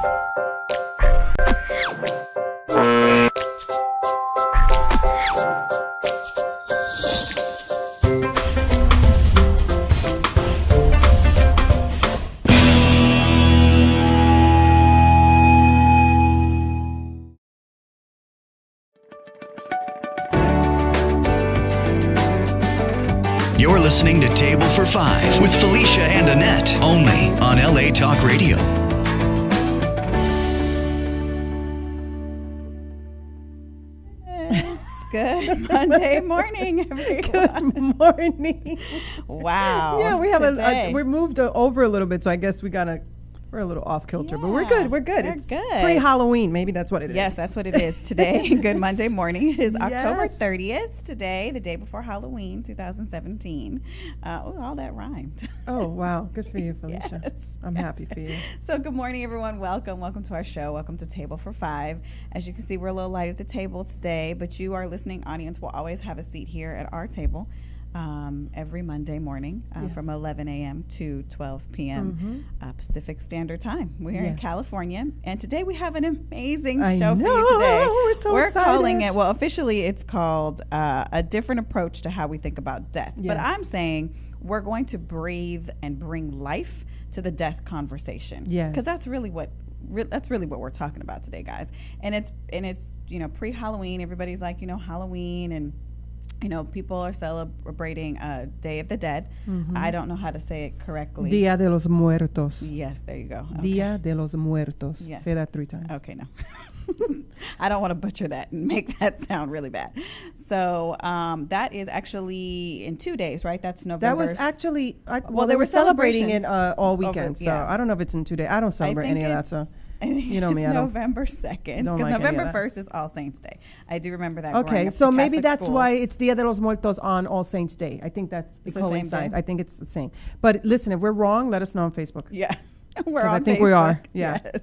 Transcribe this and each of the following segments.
You're listening to Table for Five with Felicia and Annette, only on LA Talk Radio. Good Monday morning, everyone. Good morning. Wow. Yeah, we have we're moved over a little bit, so I guess we're a little off kilter, but we're good. We're good. It's good. Pre-Halloween, maybe that's what it is. Yes, that's what it is today. Good Monday morning. It is October 30th today, the day before Halloween, 2017. All that rhymed. Oh, wow. Good for you, Felicia. Yes. I'm happy for you. So good morning, everyone. Welcome to our show. Welcome to Table for Five. As you can see, we're a little light at the table today, but you, our listening audience, will always have a seat here at our table every Monday morning from 11 a.m. to 12 p.m. Pacific Standard Time. We're in California, and today we have an amazing show for you today. We're excited. Calling it, well, officially it's called A Different Approach to How We Think About Death. Yes. But I'm saying we're going to breathe and bring life to the death conversation. Yes. Because that's really what we're talking about today, guys. And it's pre-Halloween. Everybody's like, Halloween, and people are celebrating Day of the Dead. I don't know how to say it correctly. Dia de los Muertos. Yes, there you go. Okay. Dia de los Muertos. Yes. Say that 3 times. Okay, no. I don't want to butcher that and make that sound really bad. So that is actually in 2 days, right? That's November. That was actually, they were celebrating it all weekend. So I don't know if it's in 2 days. I don't celebrate any of that. So you know me. It's November 2nd. Because like November 1st is All Saints Day. I do remember that. Okay, so maybe that's why it's Dia de los Muertos on All Saints Day. I think that's the same day. I think it's the same. But listen, if we're wrong, let us know on Facebook. Yeah. We're on I think Facebook. we are. Yeah. Yes.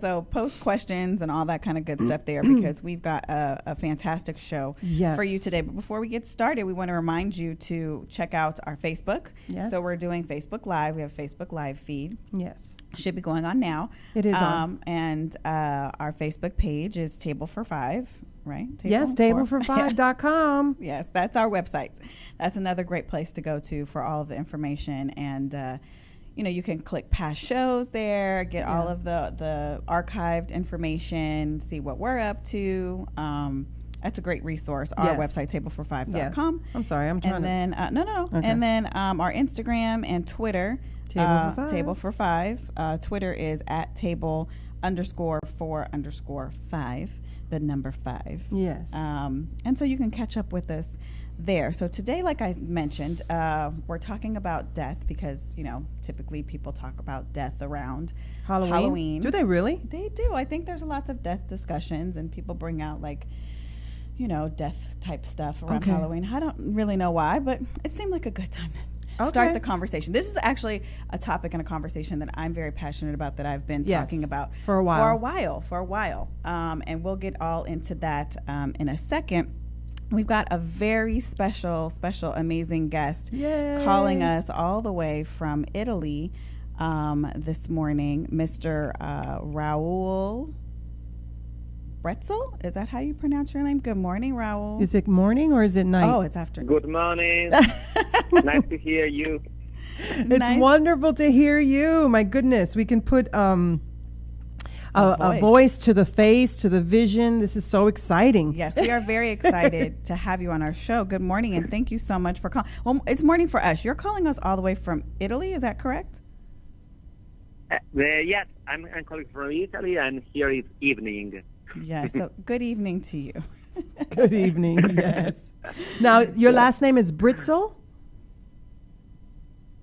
So post questions and all that kind of good stuff there, because we've got a fantastic show for you today. But before we get started, we want to remind you to check out our Facebook. Yes. So we're doing Facebook Live. We have a Facebook Live feed. Yes. Should be going on now. It is on. And our Facebook page is Table for Five, right? Tablefor5.com. Yes, that's our website. That's another great place to go to for all of the information. And you can click past shows there, get all of the archived information, see what we're up to. That's a great resource. Our website, tablefor5.com. Yes. I'm sorry, I'm trying and then, No. Okay. And then our Instagram and Twitter, Table for Five. Twitter is at table_for_5, the number 5. Yes. And so you can catch up with us there. So today, like I mentioned, we're talking about death because, typically people talk about death around Halloween. Do they really? They do. I think there's lots of death discussions, and people bring out death type stuff around Halloween. I don't really know why, but it seemed like a good time to start the conversation. This is actually a topic and a conversation that I'm very passionate about, that I've been talking about for a while. And we'll get all into that in a second. We've got a very special, amazing guest calling us all the way from Italy this morning, Mr. Raoul Bretzel. Is that how you pronounce your name? Good morning, Raoul. Is it morning or is it night? Oh, it's afternoon. Good morning. Nice to hear you. It's wonderful to hear you. My goodness, we can put a voice to the face, to the vision. This is so exciting. Yes, we are very excited to have you on our show. Good morning, and thank you so much for calling. Well, it's morning for us. You're calling us all the way from Italy. Is that correct? Yes, I'm calling from Italy, and here is evening. Yeah, so good evening to you. Good evening, yes. Now, your last name is Bretzel?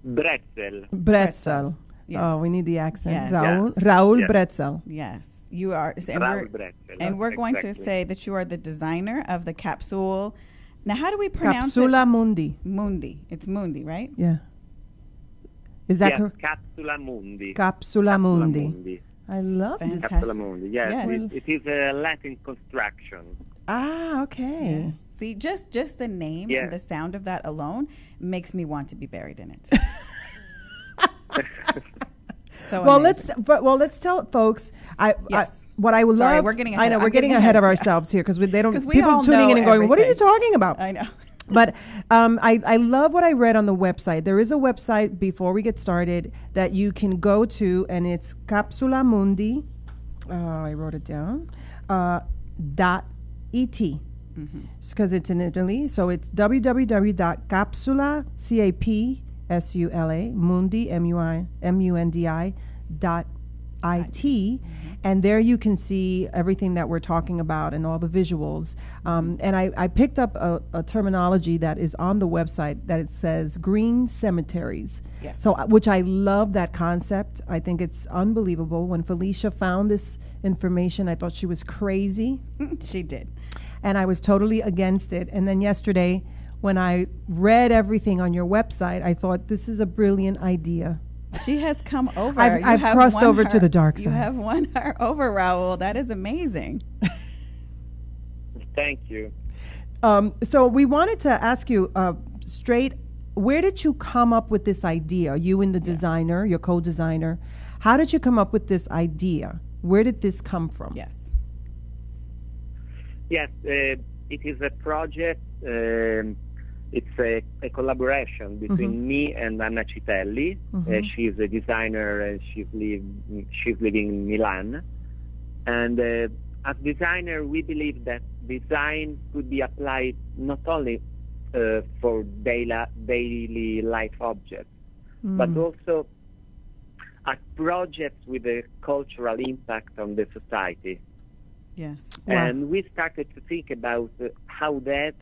Bretzel. Bretzel. Yes. Oh, we need the accent. Yes. Raoul Bretzel. Yes, you are. Raoul Bretzel. And we're going to say that you are the designer of the capsule. Now, how do we pronounce Capsula it? Mundi. Mundi. It's Mundi, right? Yeah. Is that correct? Capsula Mundi. Capsula Mundi. I love it. Capsula Mundi. Yes, Yes. It is a Latin construction. Ah, okay. Yes. See, just the name and the sound of that alone makes me want to be buried in it. So well, amazing. let's tell folks. Yes. What I would Sorry, love. we're getting I ahead. know I'm we're getting ahead of ourselves here because they don't. 'Cause we People all tuning know in and going, "What are you everything." talking about?" I know. But I love what I read on the website. There is a website before we get started that you can go to, and it's Capsula Mundi. I wrote it down. .et. Because it's in Italy. So it's www.capsula, CAPSULA, Mundi, MUNDI, .it. And there you can see everything that we're talking about and all the visuals. And I picked up a terminology that is on the website that it says green cemeteries. Yes. So, which I love that concept. I think it's unbelievable. When Felicia found this information, I thought she was crazy. She did. And I was totally against it. And then yesterday, when I read everything on your website, I thought this is a brilliant idea. She has come over. I've crossed over to the dark side. You have won her over, Raoul. That is amazing. Thank you. So we wanted to ask you straight, where did you come up with this idea? You and the designer, your co-designer. How did you come up with this idea? Where did this come from? Yes. Yes, it is a project. It's a collaboration between me and Anna Citelli. She's a designer and she's living in Milan. And as designer, we believe that design could be applied not only for daily life objects, but also as projects with a cultural impact on the society. Yes. And we started to think about how that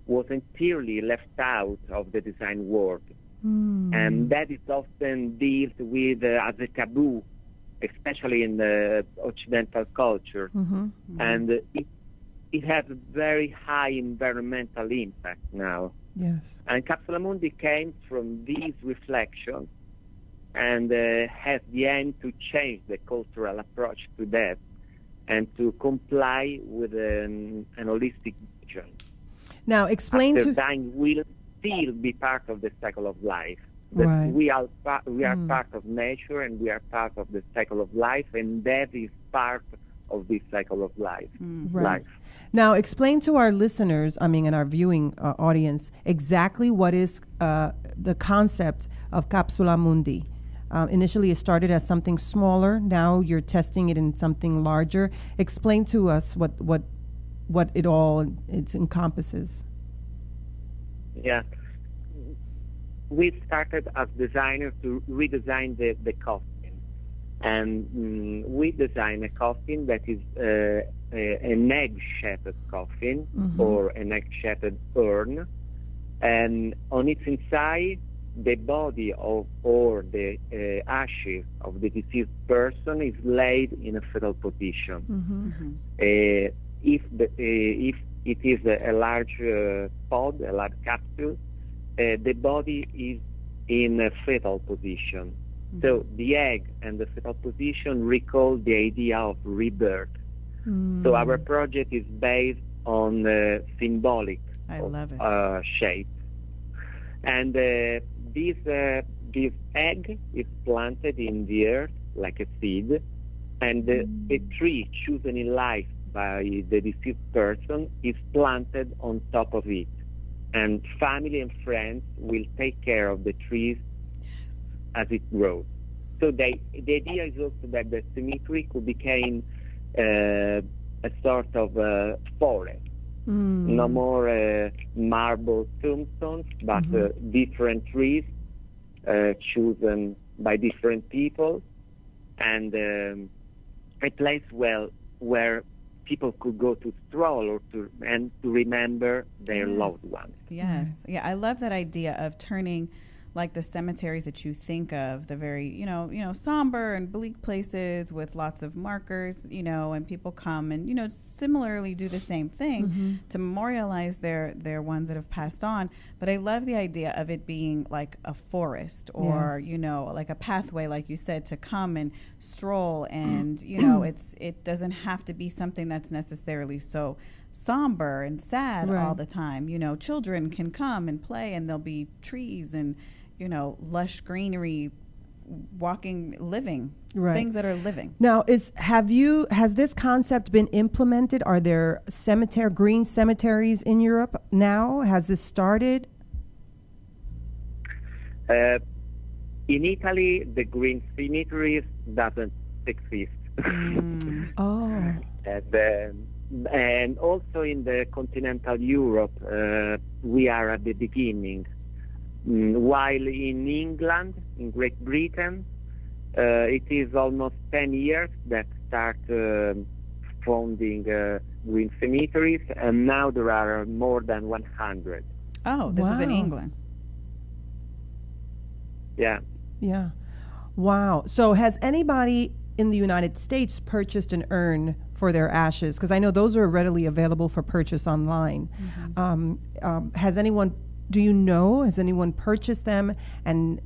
was entirely left out of the design world. And that is often dealt with as a taboo, especially in the Occidental culture. And it has a very high environmental impact now. Yes. And Capsula Mundi came from these reflections and has the aim to change the cultural approach to that and to comply with an holistic vision. Now, explain to... Design will still be part of the cycle of life. But Right. we are part of nature and we are part of the cycle of life, and that is part of this cycle of life. Right. Now, explain to our listeners, and our viewing audience, exactly what is the concept of Capsula Mundi. Initially, it started as something smaller. Now you're testing it in something larger. Explain to us what it all encompasses. Yeah. We started as designers to redesign the costume. And we designed a costume that is an egg-shaped coffin or an egg-shaped urn. And on its inside, the body or the ashes of the deceased person is laid in a fetal position. If it is a large pod, a large capsule, the body is in a fetal position. So the egg and the fetal position recall the idea of rebirth. So our project is based on symbolic shape. And this egg is planted in the earth like a seed, and a tree chosen in life by the deceased person is planted on top of it. And family and friends will take care of the trees as it grows. So the idea is also that the cemetery could become a sort of forest. No more marble tombstones, but different trees chosen by different people, and a place where people could go to stroll or to remember their loved ones. Yes. Yeah, I love that idea of turning like the cemeteries that you think of, the very, somber and bleak places with lots of markers, and people come and, similarly do the same thing to memorialize their ones that have passed on. But I love the idea of it being like a forest or, like a pathway, like you said, to come and stroll. And, it doesn't have to be something that's necessarily so somber and sad all the time. Children can come and play, and there'll be trees and lush greenery walking, living, Right. things that are living. Now, has this concept been implemented? Are there green cemeteries in Europe now? Has this started? In Italy, the green cemeteries doesn't exist. Oh, And also in the continental Europe, we are at the beginning. While in England, in Great Britain, it is almost 10 years that start founding green cemeteries, and now there are more than 100. Oh, this is in Wow. England. Yeah. yeah. Wow. So has anybody in the United States purchased an urn for their ashes? Because I know those are readily available for purchase online. Has anyone purchased them? And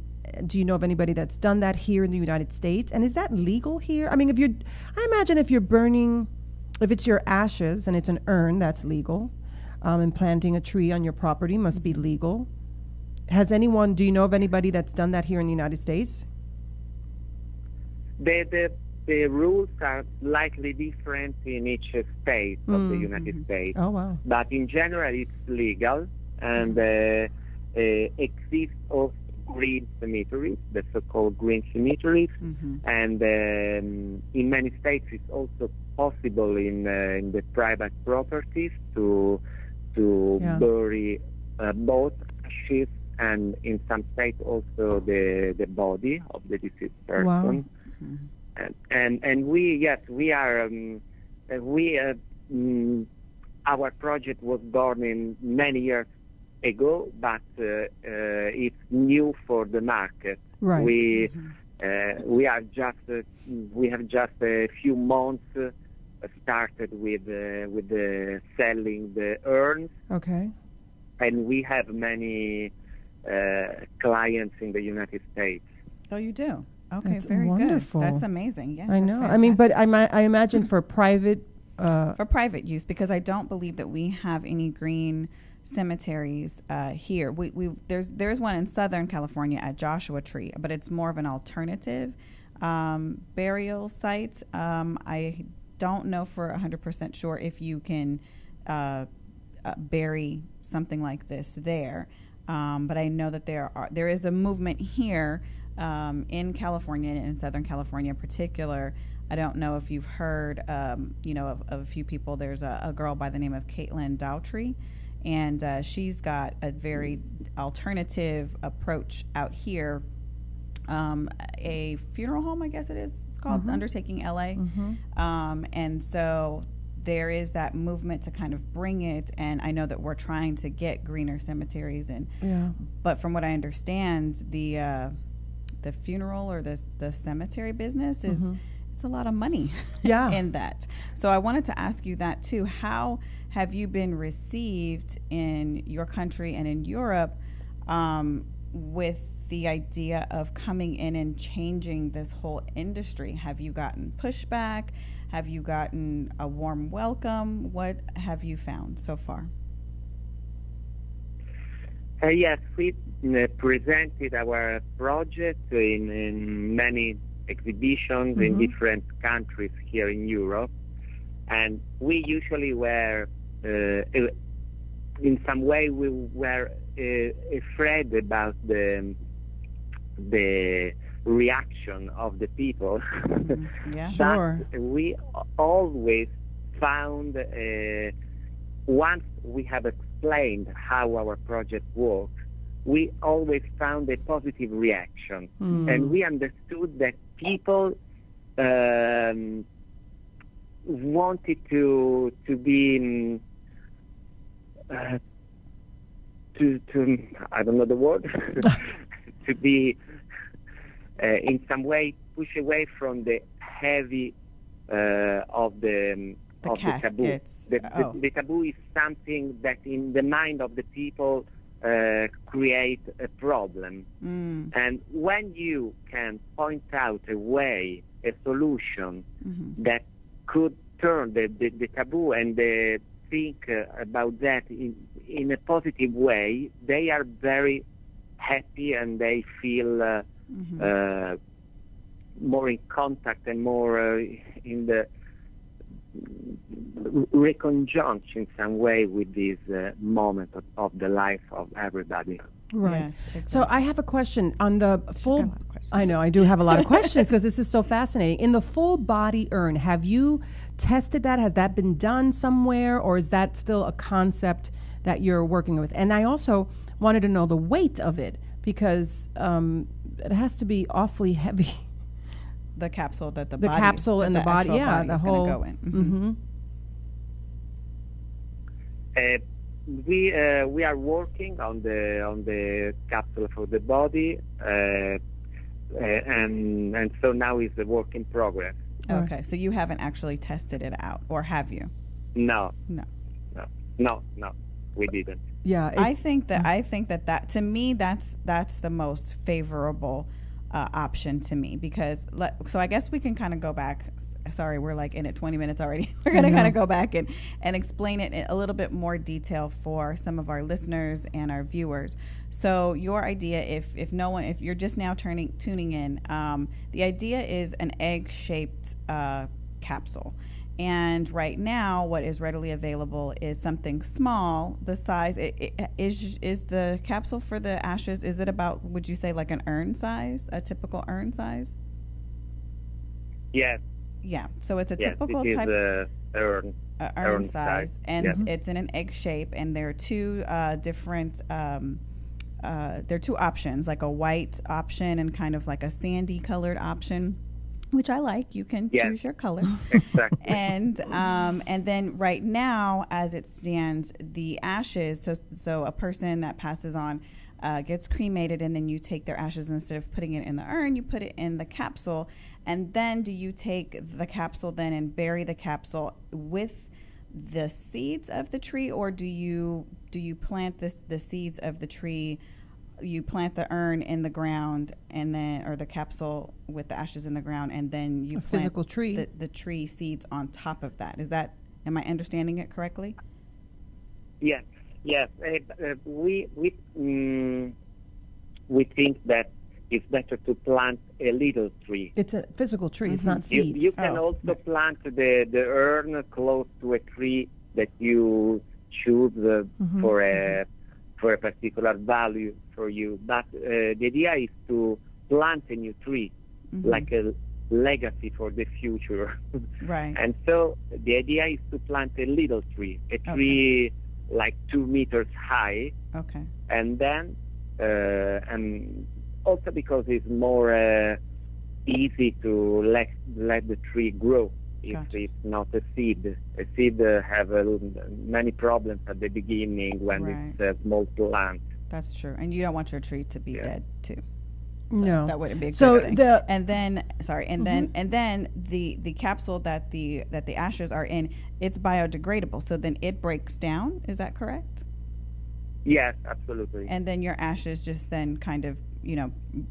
do you know of anybody that's done that here in the United States? And is that legal here? I mean, I imagine if it's your ashes and it's an urn, that's legal. And planting a tree on your property must be legal. Do you know of anybody that's done that here in the United States? The rules are slightly different in each state of the United States. Oh, wow. But in general, it's legal, and exist also green cemeteries, the so-called green cemeteries, and in many states it's also possible in the private properties to bury both ashes and in some states also the body of the deceased person. Wow. And we are our project was born in many years ago, but it's new for the market. Right. We have just a few months started with selling the urns, Okay. and we have many clients in the United States. Oh, you do? Okay, That's very wonderful. good. That's amazing. Yes, I that's know. I mean, but fantastic. I imagine for private. For private use, because I don't believe that we have any green cemeteries here. There's one in Southern California at Joshua Tree, but it's more of an alternative burial site. I don't know for 100% sure if you can bury something like this there, but I know that there is a movement here in California, in Southern California in particular. I don't know if you've heard, of a few people. There's a girl by the name of Caitlin Dowtree, and she's got a very alternative approach out here. A funeral home, I guess it is. It's called Undertaking LA. And so there is that movement to kind of bring it, and I know that we're trying to get greener cemeteries. But from what I understand, the funeral or the cemetery business is it's a lot of money in that. So I wanted to ask you that too. How have you been received in your country and in Europe with the idea of coming in and changing this whole industry? Have you gotten pushback? Have you gotten a warm welcome? What have you found so far? Yes, we presented our project in many exhibitions in different countries here in Europe, and we usually were, in some way, we were afraid about the reaction of the people. Yeah, Sure. But we always found, once we have explained how our project works, we always found a positive reaction, and we understood that people wanted to be to I don't know the word to be in some way push away from the heavy of the caskets. taboo. The taboo is something that in the mind of the people create a problem. And when you can point out a way, a solution that could turn the taboo and think about that in a positive way, they are very happy and they feel more in contact and more in the reconjunct in some way with this moment of the life of everybody. Right. Yes, exactly. So I have a question on the She's full. got a lot of questions. I know I do have a lot of questions because this is so fascinating. In the full body urn, have you tested that? Has that been done somewhere, or is that still a concept that you're working with? And I also wanted to know the weight of it because it has to be awfully heavy. The capsule that the The body, capsule that and the body, actual yeah, body the is gonna whole. go in. Mm-hmm. We are working on the capsule for the body, and so now is a work in progress. Okay, so you haven't actually tested it out, or have you? No, No. we didn't. Yeah, I think that to me that's the most favorable option to me, because so I guess we can kind of go back. Sorry, we're like in it 20 minutes already. We're going to kind of go back and explain it in a little bit more detail for some of our listeners and our viewers. So your idea, if you're just now tuning in, the idea is an egg-shaped capsule. And right now, what is readily available is something small. The size is the capsule for the ashes. Is it about? Would you say like an urn size, a typical urn size? Yes. Yeah. So it's a Yes, typical it is type urn urn size, and yes. it's in an egg shape. And there are two different. There are two options, like a white option and kind of like a sandy colored option, which I like. You can Yes. choose your color. Exactly. And then right now, as it stands, the ashes. So a person that passes on gets cremated, and then you take their ashes, instead of putting it in the urn, you put it in the capsule. And then do you take the capsule then and bury the capsule with the seeds of the tree, or do you plant the seeds of the tree? You plant the urn in the ground, and then, or the capsule with the ashes in the ground, and then you plant physical tree. the tree seeds on top of that. Am I understanding it correctly? Yes. We think that it's better to plant a little tree. It's a physical tree. It's not seeds. You can also plant the urn close to a tree that you choose for a particular value for you. But the idea is to plant a new tree, like a legacy for the future. Right. And so the idea is to plant a little tree, a tree like 2 meters high. Okay. And then, and also because it's more easy to let the tree grow if Gotcha. it's not a seed. A seed have many problems at the beginning when Right. it's a small plant. That's true. And you don't want your tree to be dead too. No. That wouldn't be a So good thing. the- and then the capsule that the ashes are in, it's biodegradable. So then it breaks down. Is that correct? Yes, absolutely. And then your ashes just then kind of,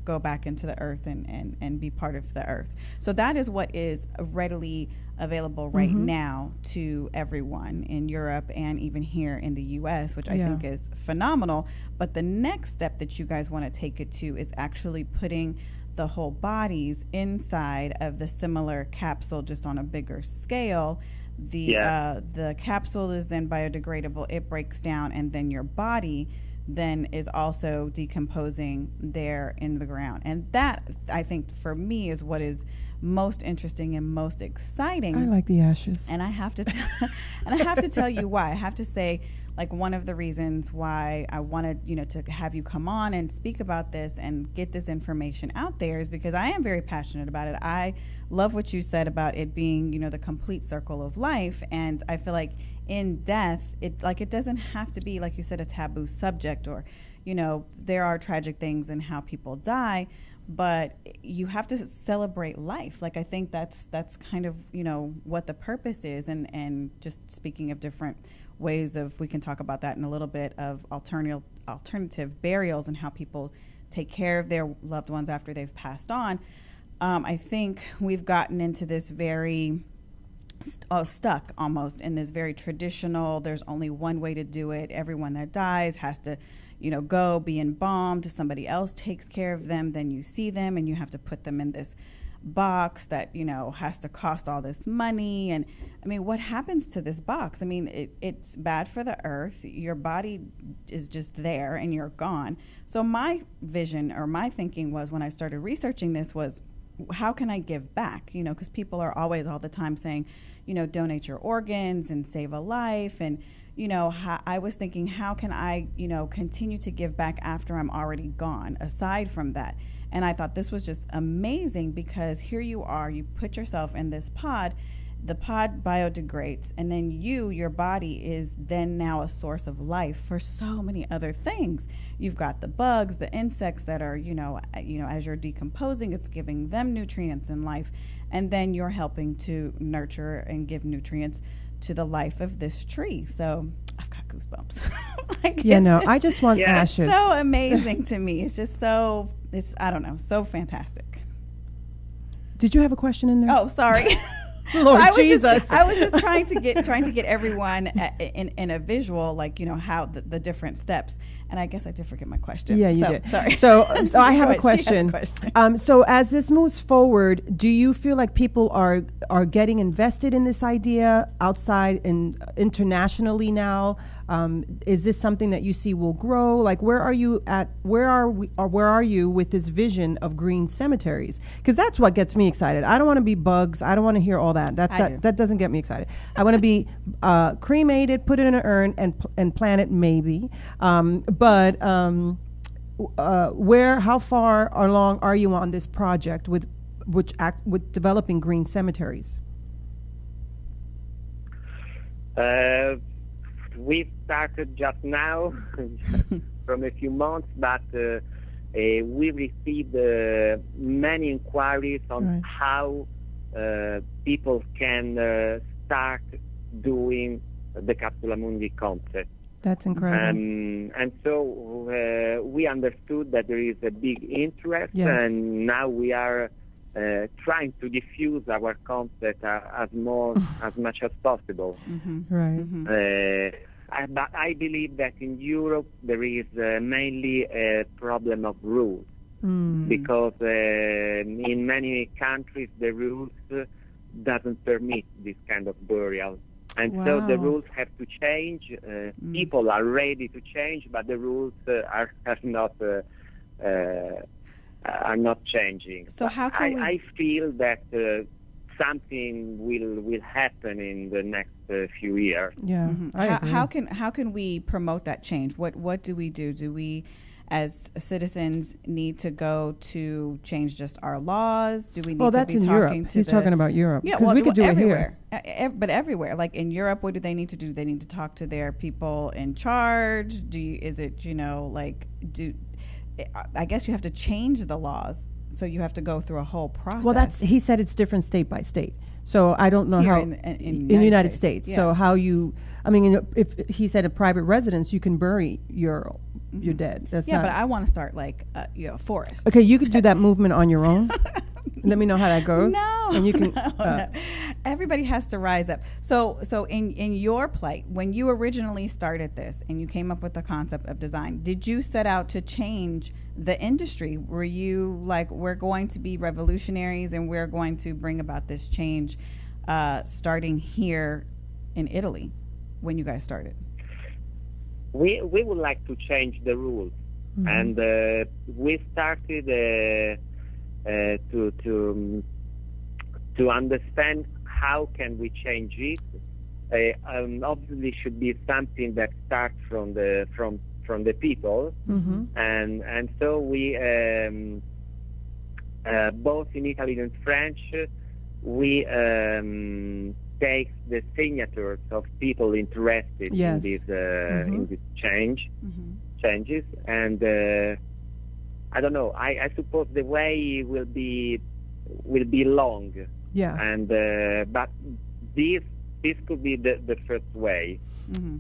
go back into the earth and be part of the earth. So that is what is readily available right now to everyone in Europe and even here in the US, which I think is phenomenal. But the next step that you guys want to take it to is actually putting the whole bodies inside of the similar capsule, just on a bigger scale. The capsule is then biodegradable, it breaks down, and then your body then is also decomposing there in the ground. And that, I think, for me, is what is most interesting and most exciting. I like the ashes. And I have to tell you why. I have to say, like, one of the reasons why I wanted, to have you come on and speak about this and get this information out there is because I am very passionate about it. I love what you said about it being, the complete circle of life. And I feel like in death, it doesn't have to be, like you said, a taboo subject, or, there are tragic things in how people die, but you have to celebrate life. Like, I think that's kind of, what the purpose is. And just speaking of different ways of, we can talk about that in a little bit, of alternative burials and how people take care of their loved ones after they've passed on. I think we've gotten into this very stuck almost in this very traditional, there's only one way to do it. Everyone that dies has to, go be embalmed. Somebody else takes care of them. Then you see them and you have to put them in this box that, has to cost all this money. And I mean, what happens to this box? I mean, it's bad for the earth. Your body is just there and you're gone. So my vision or my thinking was, when I started researching this, was how can I give back? Because people are always all the time saying, donate your organs and save a life. And, I was thinking, how can I, continue to give back after I'm already gone, aside from that? And I thought this was just amazing, because here you are, you put yourself in this pod, the pod biodegrades, and then your body is then now a source of life for so many other things. You've got the bugs, the insects that are, as you're decomposing, it's giving them nutrients and life. And then you're helping to nurture and give nutrients to the life of this tree. So I've got goosebumps. I just want ashes. It's so amazing to me. It's just so, I don't know, so fantastic. Did you have a question in there? Oh, sorry. Lord Jesus. I was just trying to get everyone in a visual, like, how the different steps. And I guess I did forget my question. Yeah, you did. Sorry. So I have a question. question. So as this moves forward, do you feel like people are getting invested in this idea outside and internationally now? Is this something that you see will grow? Like, where are you at? Where are you with this vision of green cemeteries? Because that's what gets me excited. I don't want to be bugs. I don't want to hear all that. That doesn't get me excited. I want to be cremated, put it in an urn, and plant it maybe. But how far along are you on this project with developing green cemeteries? We started just now, from a few months, but we received many inquiries on how people can start doing the Capsula Mundi concept. That's incredible. And so we understood that there is a big interest, yes. And now we are trying to diffuse our concept as much as possible. Mm-hmm. Right. Mm-hmm. But I believe that in Europe there is mainly a problem of rules, because in many countries the rules doesn't permit this kind of burial. And so the rules have to change. People are ready to change, but the rules are not changing. So how can I feel that something will happen in the next few years. Yeah. Mm-hmm. How can we promote that change? What do we do? Do we, as citizens, need to go to change just our laws? Do we need to be in talking Europe. to He's talking about Europe. Yeah, because we could do everywhere. it here. But everywhere, like in Europe, what do they need to do? They need to talk to their people in charge. I guess you have to change the laws, so you have to go through a whole process. Well, he said it's different state by state. So I don't know here how in the United States. Yeah. So how if he said a private residence, you can bury your dead. That's but I want to start like a forest. Okay, you could do that movement on your own. Let me know how that goes. No, and you can. No. Everybody has to rise up. So in your plight, when you originally started this and you came up with the concept of design, did you set out to change the industry? Were you like, we're going to be revolutionaries and we're going to bring about this change, starting here in Italy, when you guys started? We would like to change the rules, and we started to understand how can we change it. Obviously, should be something that starts from the people, and so we both in Italian and French we take the signatures of people interested in this changes, and I don't know. I suppose the way will be long. Yeah. And but this could be the first way. Mm-hmm.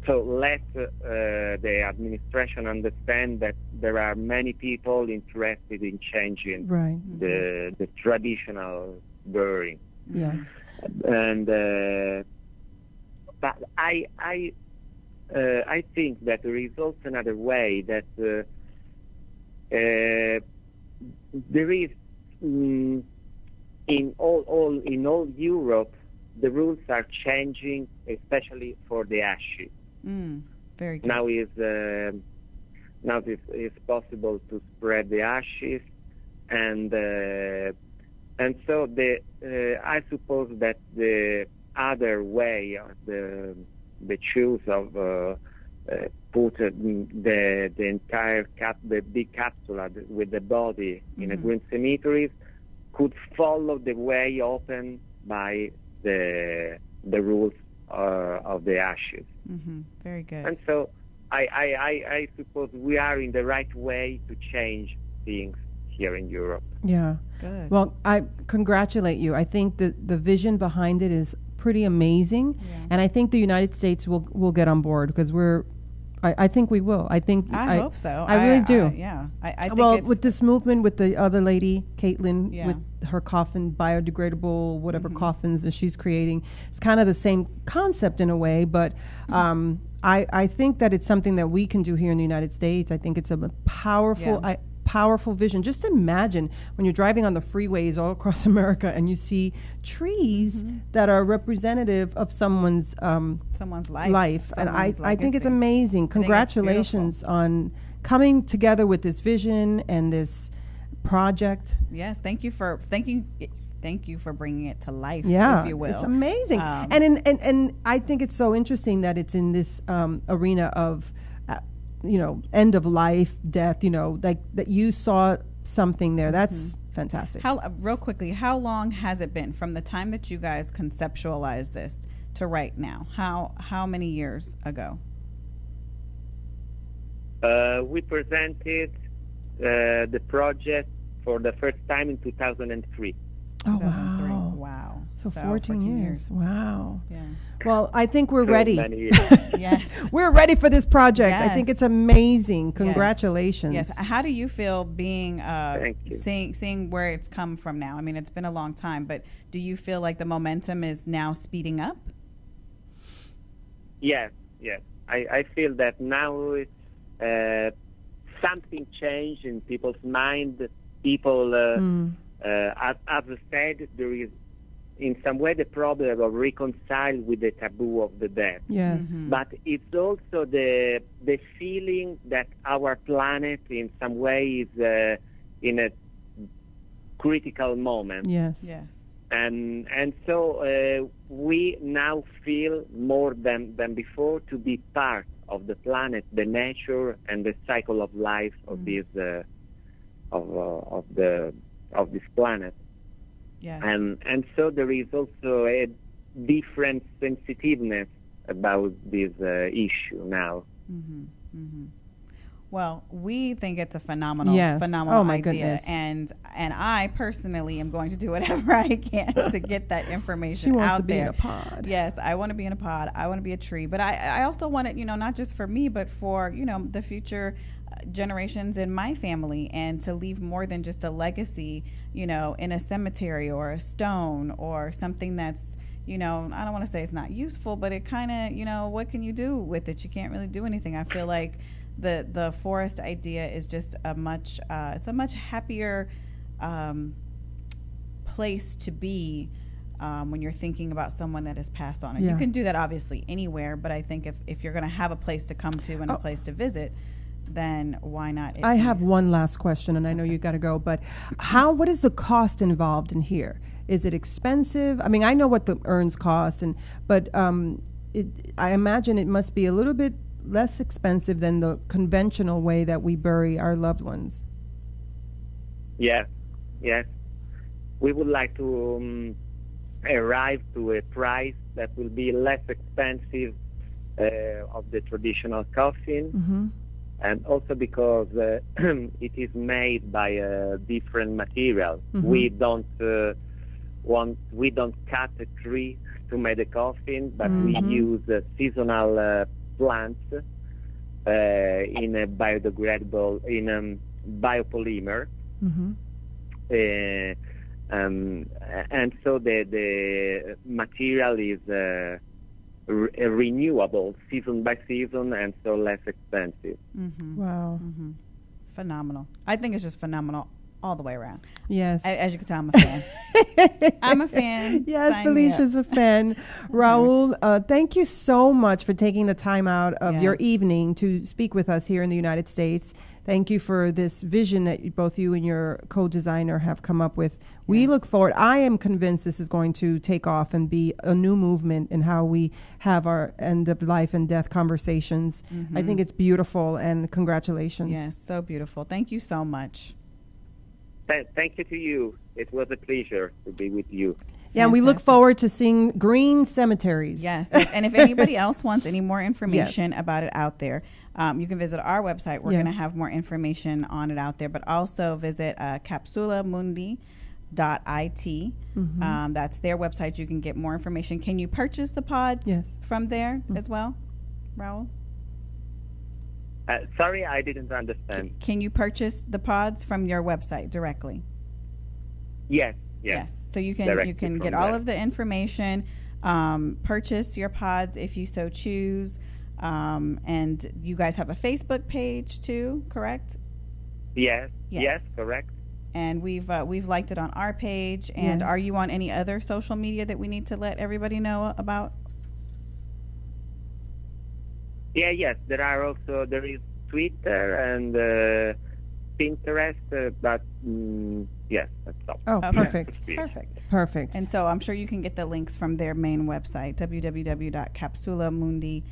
So let the administration understand that there are many people interested in changing the traditional burying. Yeah. And but I think that there is also another way that there is in all Europe, the rules are changing, especially for the ashes. Very good. Now it's possible to spread the ashes, and so I suppose that the other way, the choice of put the entire the big capsula with the body in a green cemetery could follow the way opened by the rules of the ashes. Very good. And so I suppose we are in the right way to change things here in Europe. Yeah. Good. Well, I congratulate you. I think that the vision behind it is pretty amazing, and I think the United States will get on board because I think we will. I hope so. I really do. I think well, with this movement, with the other lady, Caitlin, with her coffin, biodegradable, whatever coffins that she's creating, it's kind of the same concept in a way, but I think that it's something that we can do here in the United States. I think it's a powerful vision. Just imagine when you're driving on the freeways all across America and you see trees that are representative of someone's life. And I think it's amazing. Congratulations on coming together with this vision and this project. Yes, thank you for bringing it to life, if you will. It's amazing. And I think it's so interesting that it's in this arena of end of life, death, like that you saw something there. That's fantastic. Real quickly, how long has it been from the time that you guys conceptualized this to right now? How many years ago? We presented the project for the first time in 2003. Oh, 2003. wow. Wow. So 14 years. Wow. Yeah. Well, I think we're ready. Yes. We're ready for this project. Yes. I think it's amazing. Congratulations. Yes. How do you feel being Thank you. seeing where it's come from now? I mean, it's been a long time, but do you feel like the momentum is now speeding up? Yes. I feel that now something changed in people's mind. People, as I said, there is in some way the problem of reconcile with the taboo of the death. Yes. But it's also the feeling that our planet in some way is in a critical moment. Yes. And so we now feel more than before to be part of the planet, the nature, and the cycle of life of this of this planet. Yes. And so there is also a different sensitiveness about this issue now. Well, we think it's a phenomenal my idea, goodness. and I personally am going to do whatever I can to get that information She wants out to be there. in a pod. Yes, I want to be in a pod. I want to be a tree, but I also want it, not just for me, but for the future generations in my family, and to leave more than just a legacy, in a cemetery or a stone or something that's, I don't want to say it's not useful, but it kind of, what can you do with it? You can't really do anything. I feel like the forest idea is just it's a much happier place to be when you're thinking about someone that has passed on. And you can do that obviously anywhere, but I think if you're going to have a place to come to and a place to visit, then why not? I have one last question, and I know you got to go, but what is the cost involved in here? Is it expensive? I mean, I know what the urns cost, but I imagine it must be a little bit less expensive than the conventional way that we bury our loved ones. Yes. We would like to arrive to a price that will be less expensive of the traditional coffin. And also because it is made by a different material. We don't cut a tree to make a coffin, but we use seasonal plants in a biodegradable, biopolymer. And so the material is renewable season by season, and so less expensive. Wow. Phenomenal. I think it's just phenomenal all the way around. Yes. As you can tell, I'm a fan. I'm a fan. Yes, Sign me Felicia's up. a fan. Raoul, thank you so much for taking the time out of your Yes. evening to speak with us here in the United States. Thank you for this vision that both you and your co-designer have come up with. We Yes. look forward. I am convinced this is going to take off and be a new movement in how we have our end of life and death conversations. I think it's beautiful, and congratulations. Yes, so beautiful. Thank you so much. Thank you to you. It was a pleasure to be with you. Yeah, and we look Fantastic. forward to seeing green cemeteries. Yes. And if anybody else wants any more information about it out there, you can visit our website. We're going to Yes. have more information on it out there, but also visit capsulamundi.it. That's their website. You can get more information. Can you purchase the pods Yes. from there as well, Raoul? Sorry, I didn't understand. Can you purchase the pods from your website directly? Yes. So you Directly can from get all there. of the information, purchase your pods if you so choose, and you guys have a Facebook page too, correct? Yes, Yes. correct. And we've liked it on our page. And Yes. are you on any other social media that we need to let everybody know about? Yes. There is Twitter and Pinterest, but yes, that's all. Oh, Okay. perfect. Perfect. Perfect. And so I'm sure you can get the links from their main website, www.capsulamundi.it.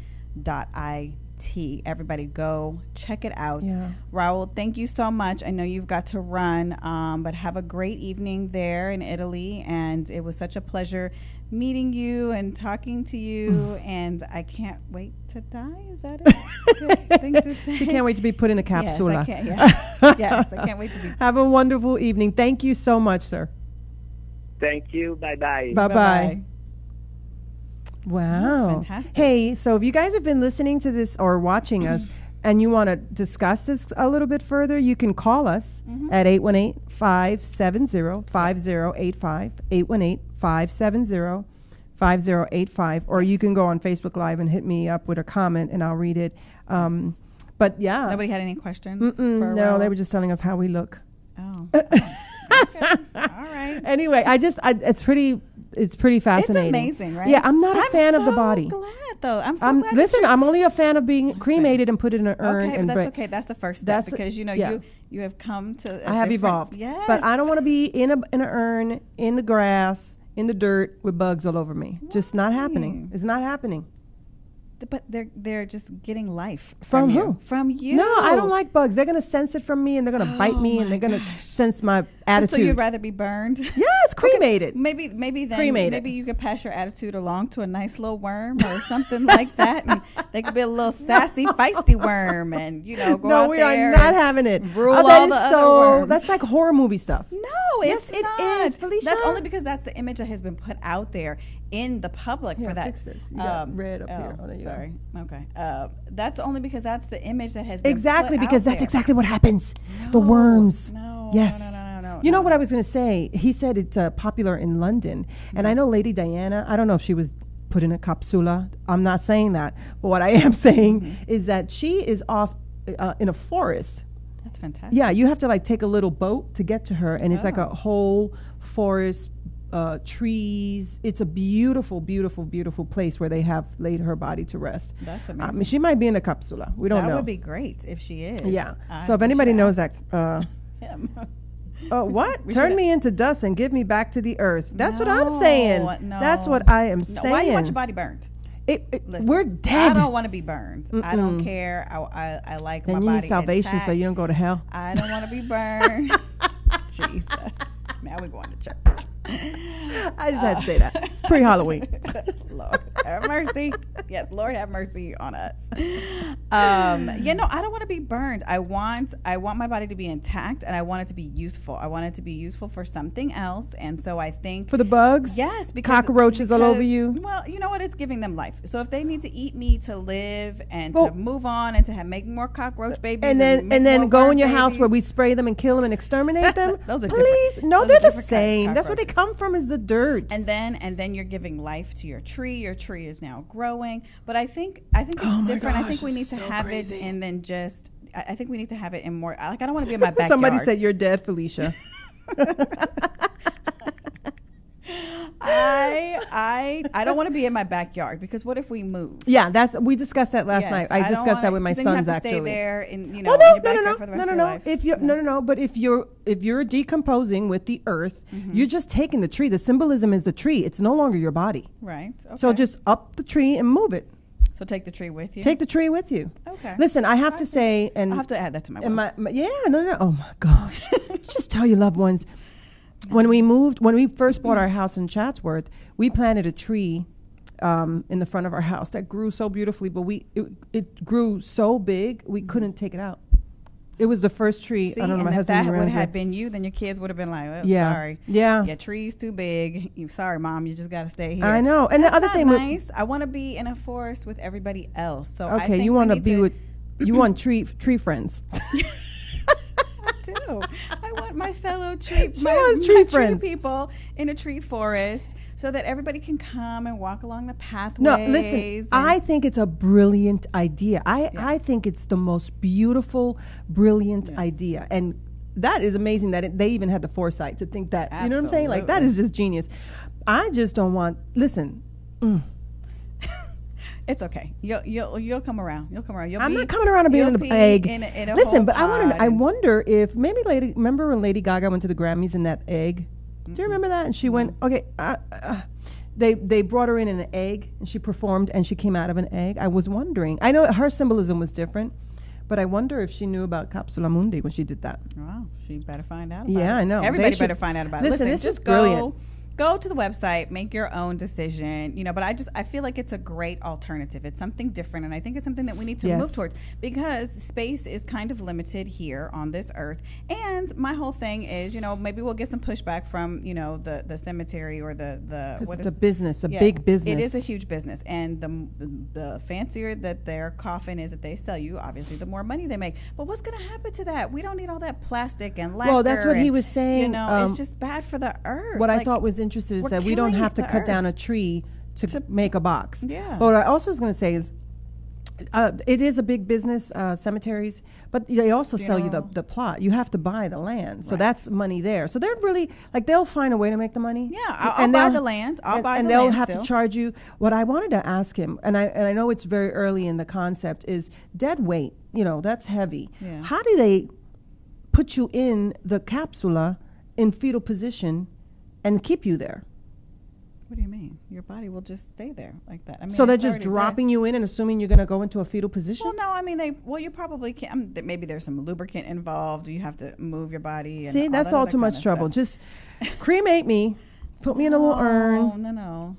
Everybody go check it out. Yeah. Raoul, thank you so much. I know you've got to run, but have a great evening there in Italy. And it was such a pleasure meeting you and talking to you. And I can't wait to die. Is that a good thing to say? She can't wait to be put in a capsula. Yes, I can't. Yes, I can't wait to be. Have a wonderful evening. Thank you so much, sir. Thank you. Bye-bye. Bye-bye. Wow. fantastic. Hey, so if you guys have been listening to this or watching us and you want to discuss this a little bit further, you can call us at 818-570-5085, 818-570-5085, or you can go on Facebook Live and hit me up with a comment and I'll read it. But yeah. Nobody had any questions? For No, Raoul? they were just telling us how we look. Oh. Okay. All right. Anyway, it's pretty fascinating. It's amazing, right? Yeah, I'm not a fan of the so body. Glad though. I'm so glad. Listen, I'm only a fan of being cremated and put in an urn. Okay, and but that's bread. okay. That's the first step That's because you know yeah. you have come to. I have evolved. Yes. But I don't want to be in an urn, in the grass, in the dirt with bugs all over me. Just not happening. It's not happening. But they're just getting life From you. who? From you. No, I don't like bugs. They're gonna sense it from me, and they're gonna bite me, and they're gonna sense my attitude. So you'd rather be burned? Yes, cremated. Maybe then Cremated. maybe you could pass your attitude along to a nice little worm or something like that, and they could be a little sassy, feisty worm, and go No, out we there are not and having it. rule That all is the other so. worms. That's like horror movie stuff. No, Yes, it's it not. is, Felicia. That's only because that's the image that has been put out there in the public Here, for that. fix this. You got red up here. Oh, there you go. sorry. Okay. That's only because that's the image that has been Exactly, put because out that's there. exactly what happens. The worms. No. Yes. No. You know what I was going to say? He said it's popular in London. And I know Lady Diana, I don't know if she was put in a capsula. I'm not saying that. But what I am saying is that she is off in a forest. That's fantastic. Yeah, you have to take a little boat to get to her. And it's like a whole forest, trees. It's a beautiful, beautiful, beautiful place where they have laid her body to rest. That's amazing. She might be in a capsula. We don't know. That would be great if she is. Yeah. I So if wish anybody I knows asked that, him. what? We Turn should- me into dust and give me back to the earth. That's what I'm saying. No. That's what I am No, saying. why you want your body burned? Listen, we're dead. I don't want to be burned. I don't care. I like Then my you body need salvation intact. so you don't go to hell. I don't want to be burned. Jesus. Now we're going to church. I just had to say that. It's pre-Halloween. Lord have mercy. Yes, Lord have mercy on us. I don't want to be burned. I want my body to be intact, and I want it to be useful. I want it to be useful for something else, and so I think For the bugs? yes, Cockroaches all over you? Well, you know what? It's giving them life. So if they need to eat me to live and Well- to move on and to make more cockroach babies, And then make more go in worm your house where babies, we spray them and kill them and exterminate them. Those are Please, different. no, Those are they're the different kinds of same. That's where they cockroaches. come from is the dirt. And then you're giving life to your tree. Your tree is now growing. But I think it's Oh my different. I gosh, think we need it's to so have crazy. it and then just I think we need to have it in more. Like, I don't want to be in my backyard. Somebody said you're dead, Felicia. I don't want to be in my backyard because what if we move? Yeah, we discussed that last night. I discussed that with my 'cause then you sons have to actually. Stay there and No. If you but if you're decomposing with the earth, you're just taking the tree. The symbolism is the tree. It's no longer your body. Right. Okay. So just up the tree and move it. So take the tree with you. Take the tree with you. Okay. Listen, I have to say, and I'll have to add that to my will. no. Oh my gosh. Just tell your loved ones. When we first bought our house in Chatsworth, we planted a tree in the front of our house that grew so beautifully, but it grew so big we couldn't take it out. It was the first tree. See, I don't know. and My if husband that would remembers have it. been you, then your kids would have been like, oh, Yeah. sorry. Yeah. Your tree's too big. Sorry, Mom, you just got to stay here. I know. And That's the other not thing, nice. I want to be in a forest with everybody else. So I okay, think you we want to need be with, you want tree friends. I do. I want my fellow tree, She my, wants my tree tree friends. people in a tree forest, so that everybody can come and walk along the pathways. No, listen, I think it's a brilliant idea. I think it's the most beautiful, brilliant idea. And that is amazing that they even had the foresight to think that. You know what I'm saying? Like, that is just genius. I just don't want, listen. It's okay. You'll come around. You'll come around. I'm not coming around and being an egg. In a Listen, whole but I pod wonder if maybe remember when Lady Gaga went to the Grammys in that egg? Do you remember that? And she went, okay, they brought her in an egg and she performed and she came out of an egg. I was wondering. I know her symbolism was different, but I wonder if she knew about Capsula Mundi when she did that. Wow, she better find out about it. I know. Everybody better find out about it. Listen, this just is brilliant. Go to the website, make your own decision, but I feel like it's a great alternative. It's something different, and I think it's something that we need to move towards, because space is kind of limited here on this earth. And my whole thing is, maybe we'll get some pushback from, the cemetery or the it's a business, a big business. It is a huge business, and the fancier that their coffin is that they sell you, obviously the more money they make. But what's going to happen to that? We don't need all that plastic and lacquer. Well, that's what he was saying. It's just bad for the earth. What I thought was interested is that we don't have to cut down a tree to make a box. Yeah. But what I also was going to say is, it is a big business, cemeteries, but they also sell you the plot. You have to buy the land, so that's money there. So they're really they'll find a way to make the money. Yeah, I'll buy the land. And they'll have to charge you. What I wanted to ask him, and I know it's very early in the concept, is dead weight. That's heavy. Yeah. How do they put you in the capsula in fetal position and keep you there? What do you mean? Your body will just stay there like that. I mean, so they're just dropping you in and assuming you're going to go into a fetal position? Well, no. I mean, you probably can't. Maybe there's some lubricant involved. You have to move your body. And see, that's all too much trouble. Just cremate me, put me in a little urn. No.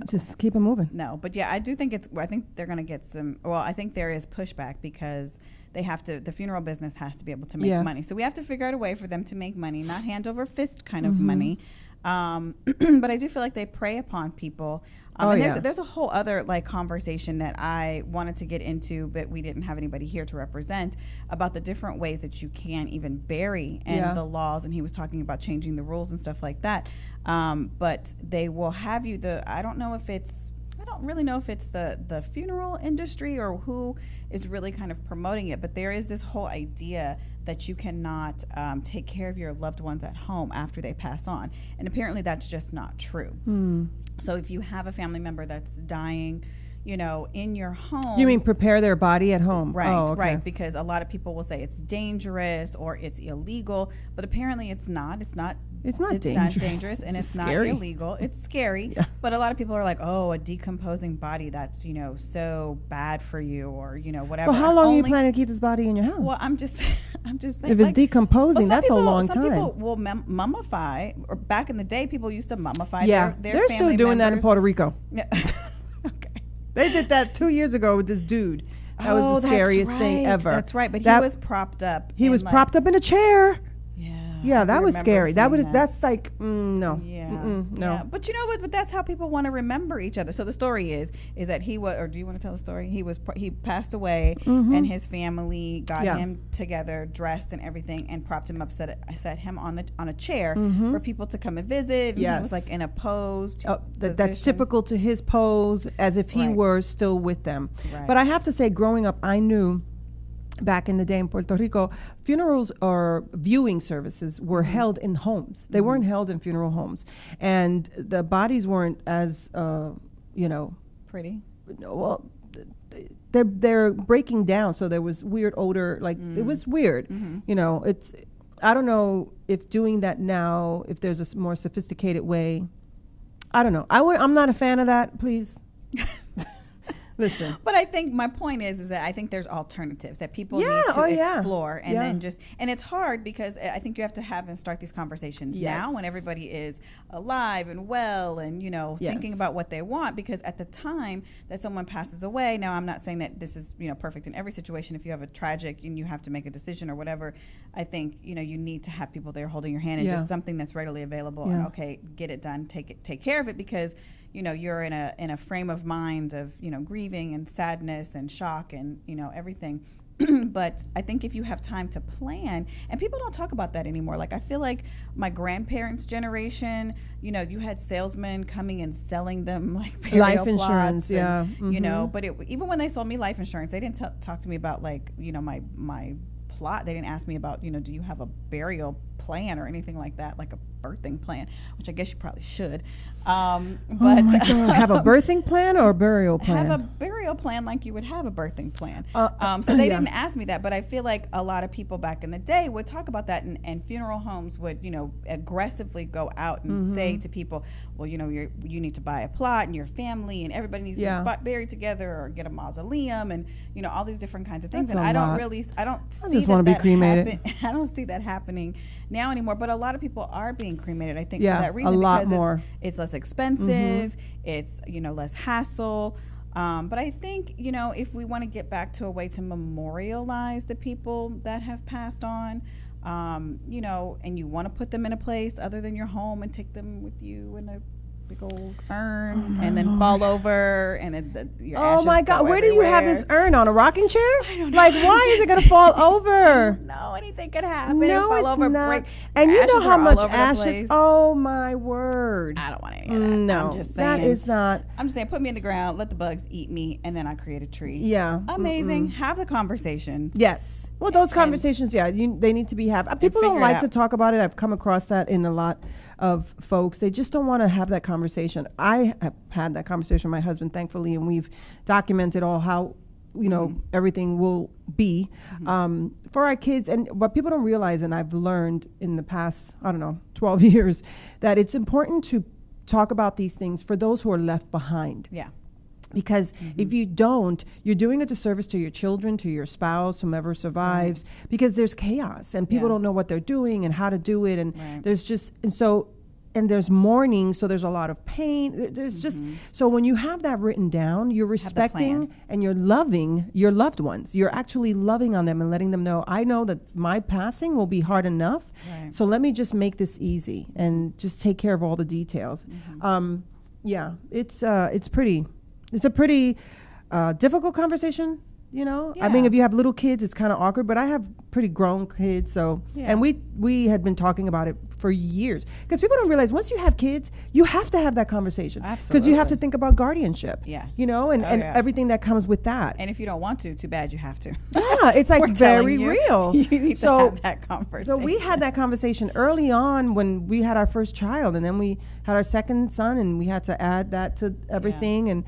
Just keep it moving. No, but yeah, I do think I think they're going to get some. Well, I think there is pushback because the funeral business has to be able to make money. So we have to figure out a way for them to make money, not hand over fist kind of money. But I do feel like they prey upon people. There's a whole other conversation that I wanted to get into, but we didn't have anybody here to represent, about the different ways that you can even bury and the laws. And he was talking about changing the rules and stuff like that. But they will have you I don't really know if it's the funeral industry or who is really kind of promoting it, but there is this whole idea that you cannot take care of your loved ones at home after they pass on. And apparently that's just not true. So if you have a family member that's dying, in your home. You mean prepare their body at home? Right, oh, okay. Right. Because a lot of people will say it's dangerous or it's illegal, but apparently it's not. It's not dangerous and it's not illegal. It's scary. Yeah. But a lot of people are like, oh, a decomposing body, that's, so bad for you, or, whatever. Well, how long are you planning to keep this body in your house? Well, I'm just saying. If it's decomposing, that's a long time. Some people will mummify, or back in the day, people used to mummify their they're still doing that in Puerto Rico. Yeah. Okay. They did that 2 years ago with this dude. That was the scariest thing ever. That's right. But he was propped up. He was propped up in a chair. Yeah, that was scary. That's like no. Yeah. No. Yeah. But you know what? But that's how people want to remember each other. So the story is that he was, or do you want to tell the story? He passed away, and his family got him together, dressed and everything, and propped him up, set him on a chair for people to come and visit. Yes. And he was like in a pose. That's typical to his pose, as if he were still with them. Right. But I have to say, growing up, I knew back in the day in Puerto Rico, funerals or viewing services were held in homes. They weren't held in funeral homes. And the bodies weren't as, Pretty. well, they're breaking down. So there was weird odor. Like, it was weird. It's, I don't know if doing that now, if there's a more sophisticated way. I don't know. I'm not a fan of that, please. Listen. But I think my point is that I think there's alternatives that people need to explore, and then and it's hard because I think you have to have and start these conversations now when everybody is alive and well and, thinking about what they want, because at the time that someone passes away, now I'm not saying that this is, perfect in every situation. If you have a tragic and you have to make a decision or whatever, I think, you need to have people there holding your hand and just something that's readily available and get it done, take care of it, because you're in a frame of mind of, grieving and sadness and shock and, everything. But I think if you have time to plan, and people don't talk about that anymore. Like, I feel like my grandparents' generation, you had salesmen coming and selling them like life insurance, and, but even when they sold me life insurance, they didn't talk to me about like, my plot. They didn't ask me about, do you have a burial plan or anything like that, like a birthing plan, which I guess you probably should. But oh my God. Have a birthing plan or a burial plan? Have a burial plan like you would have a birthing plan. So they didn't ask me that, but I feel like a lot of people back in the day would talk about that, and funeral homes would, aggressively go out and say to people, well, you need to buy a plot and your family and everybody needs to be buried together or get a mausoleum and, all these different kinds of things. That's and I just want to be cremated. I don't see that happening now anymore, but a lot of people are being cremated, I think, for that reason. A lot because more. It's less expensive, it's, less hassle. But I think, if we want to get back to a way to memorialize the people that have passed on, and you want to put them in a place other than your home and take them with you in a big old urn and then fall over and your ashes my God, where do you have this urn, on a rocking chair? I don't know. Like, why is it gonna fall over? No, anything could happen. No, fall it's over, not. break. And you know how much ashes. ashes? Oh my word! I don't want any of that. No, I'm just saying, that is not. I'm just saying, put me in the ground, let the bugs eat me, and then I create a tree. Yeah, amazing. Have the conversations. Yes. Well, those conversations, they need to be had. People don't like to talk about it. I've come across that in a lot of folks. They just don't want to have that conversation. I have had that conversation with my husband, thankfully, and we've documented all how, everything will be for our kids. And what people don't realize, and I've learned in the past, 12 years, that it's important to talk about these things for those who are left behind. Yeah. Because if you don't, you're doing a disservice to your children, to your spouse, whomever survives, because there's chaos and people don't know what they're doing and how to do it. And there's just, and there's mourning, so there's a lot of pain. There's just, so when you have that written down, you're respecting and you're loving your loved ones. You're actually loving on them and letting them know, I know that my passing will be hard enough. So let me just make this easy and just take care of all the details. It's a pretty difficult conversation, I mean, if you have little kids, it's kind of awkward, but I have pretty grown kids, so and we had been talking about it for years, because people don't realize once you have kids, you have to have that conversation, because you have to think about guardianship, and everything that comes with that. And if you don't want to, too bad, you have to. It's like very real. You need to have that conversation. So we had that conversation early on when we had our first child, and then we had our second son, and we had to add that to everything. And